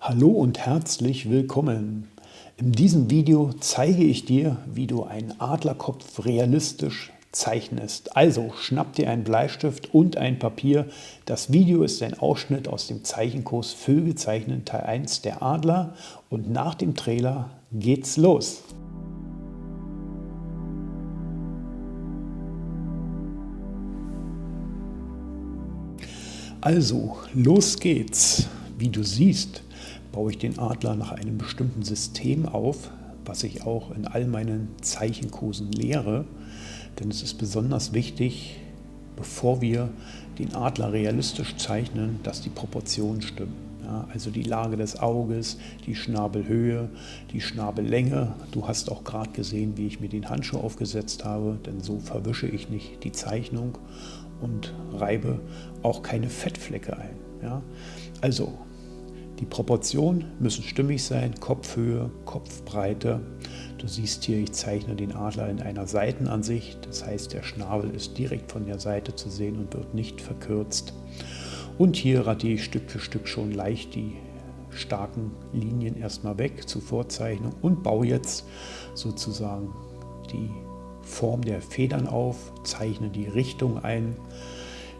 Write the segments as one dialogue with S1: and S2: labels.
S1: Hallo und herzlich willkommen. In diesem Video zeige ich dir, wie du einen Adlerkopf realistisch zeichnest. Also schnapp dir einen Bleistift und ein Papier. Das Video ist ein Ausschnitt aus dem Zeichenkurs Vögel zeichnen Teil 1 der Adler und nach dem Trailer geht's los. Also, los geht's. Wie du siehst, baue ich den Adler nach einem bestimmten System auf, was ich auch in all meinen Zeichenkursen lehre. Denn es ist besonders wichtig, bevor wir den Adler realistisch zeichnen, dass die Proportionen stimmen. Ja, also die Lage des Auges, die Schnabelhöhe, die Schnabellänge. Du hast auch gerade gesehen, wie ich mir den Handschuh aufgesetzt habe, denn so verwische ich nicht die Zeichnung und reibe auch keine Fettflecke ein. Ja? Also die Proportionen müssen stimmig sein, Kopfhöhe, Kopfbreite. Du siehst hier, ich zeichne den Adler in einer Seitenansicht, das heißt, der Schnabel ist direkt von der Seite zu sehen und wird nicht verkürzt. Und hier radiere ich Stück für Stück schon leicht die starken Linien erstmal weg zur Vorzeichnung und baue jetzt sozusagen die Form der Federn auf, zeichne die Richtung ein.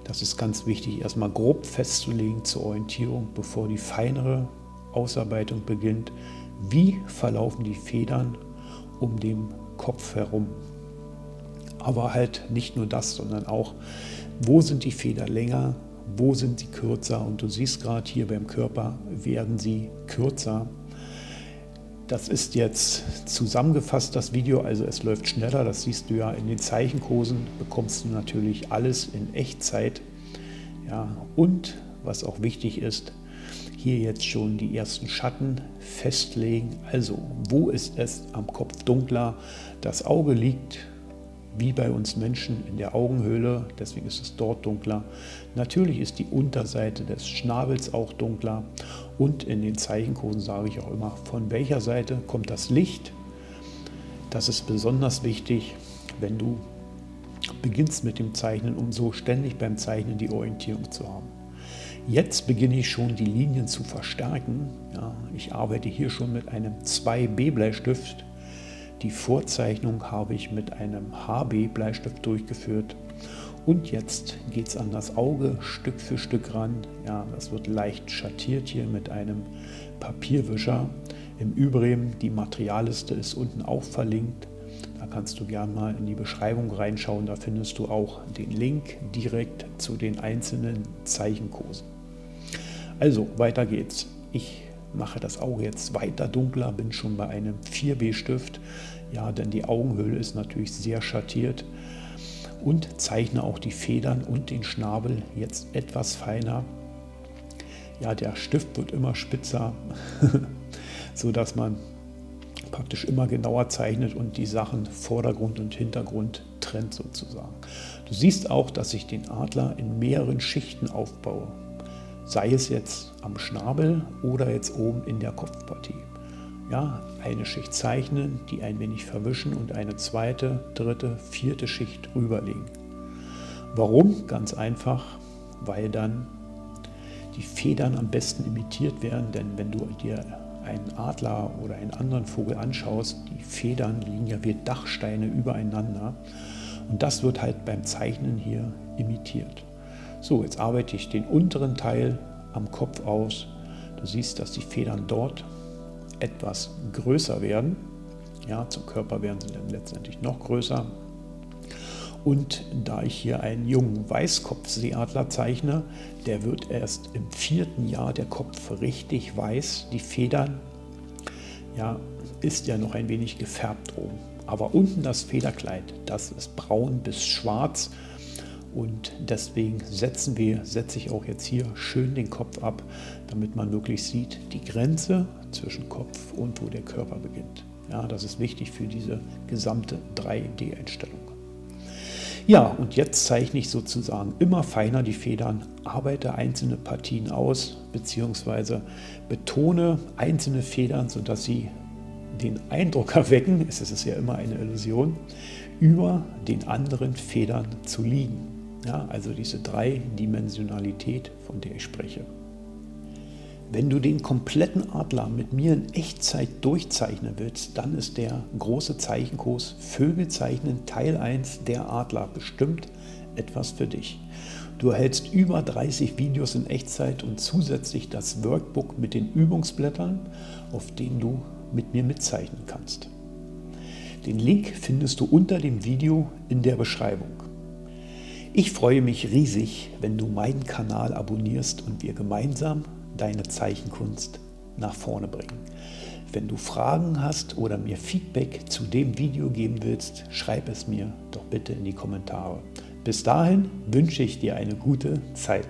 S1: Das ist ganz wichtig, erstmal grob festzulegen zur Orientierung, bevor die feinere Ausarbeitung beginnt. Wie verlaufen die Federn um den Kopf herum? Aber halt nicht nur das, sondern auch, wo sind die Federn länger, wo sind sie kürzer? Und du siehst gerade hier beim Körper werden sie kürzer. Das ist jetzt zusammengefasst, das Video, also es läuft schneller, das siehst du ja in den Zeichenkursen, bekommst du natürlich alles in Echtzeit. Ja, und was auch wichtig ist, hier jetzt schon die ersten Schatten festlegen. Also, wo ist es am Kopf dunkler? Das Auge liegt wie bei uns Menschen in der Augenhöhle, deswegen ist es dort dunkler. Natürlich ist die Unterseite des Schnabels auch dunkler und in den Zeichenkursen sage ich auch immer, von welcher Seite kommt das Licht. Das ist besonders wichtig, wenn du beginnst mit dem Zeichnen, um so ständig beim Zeichnen die Orientierung zu haben. Jetzt beginne ich schon die Linien zu verstärken. Ja, ich arbeite hier schon mit einem 2B-Bleistift. Die Vorzeichnung habe ich mit einem HB-Bleistift durchgeführt. Und jetzt geht es an das Auge Stück für Stück ran. Ja, das wird leicht schattiert hier mit einem Papierwischer. Im Übrigen, die Materialliste ist unten auch verlinkt. Da kannst du gerne mal in die Beschreibung reinschauen. Da findest du auch den Link direkt zu den einzelnen Zeichenkursen. Also, weiter geht's. Ich mache das Auge jetzt weiter dunkler, bin schon bei einem 4B-Stift, ja, denn die Augenhöhle ist natürlich sehr schattiert und zeichne auch die Federn und den Schnabel jetzt etwas feiner. Ja, der Stift wird immer spitzer, so dass man praktisch immer genauer zeichnet und die Sachen Vordergrund und Hintergrund trennt sozusagen. Du siehst auch, dass ich den Adler in mehreren Schichten aufbaue. Sei es jetzt am Schnabel oder jetzt oben in der Kopfpartie. Ja, eine Schicht zeichnen, die ein wenig verwischen und eine zweite, dritte, vierte Schicht rüberlegen. Warum? Ganz einfach, weil dann die Federn am besten imitiert werden, denn wenn du dir einen Adler oder einen anderen Vogel anschaust, die Federn liegen ja wie Dachsteine übereinander und das wird halt beim Zeichnen hier imitiert. So, jetzt arbeite ich den unteren Teil am Kopf aus. Du siehst, dass die Federn dort etwas größer werden. Ja, zum Körper werden sie dann letztendlich noch größer. Und da ich hier einen jungen Weißkopfseeadler zeichne, der wird erst im 4. Jahr der Kopf richtig weiß. Die Federn, ja, ist ja noch ein wenig gefärbt oben. Aber unten das Federkleid, das ist braun bis schwarz. Und deswegen setze ich auch jetzt hier schön den Kopf ab, damit man wirklich sieht, die Grenze zwischen Kopf und wo der Körper beginnt. Ja, das ist wichtig für diese gesamte 3D-Einstellung. Ja, und jetzt zeichne ich sozusagen immer feiner die Federn, arbeite einzelne Partien aus, beziehungsweise betone einzelne Federn, sodass sie den Eindruck erwecken, es ist ja immer eine Illusion, über den anderen Federn zu liegen. Ja, also diese Dreidimensionalität, von der ich spreche. Wenn du den kompletten Adler mit mir in Echtzeit durchzeichnen willst, dann ist der große Zeichenkurs Vögel zeichnen Teil 1 der Adler bestimmt etwas für dich. Du erhältst über 30 Videos in Echtzeit und zusätzlich das Workbook mit den Übungsblättern, auf denen du mit mir mitzeichnen kannst. Den Link findest du unter dem Video in der Beschreibung. Ich freue mich riesig, wenn du meinen Kanal abonnierst und wir gemeinsam deine Zeichenkunst nach vorne bringen. Wenn du Fragen hast oder mir Feedback zu dem Video geben willst, schreib es mir doch bitte in die Kommentare. Bis dahin wünsche ich dir eine gute Zeit.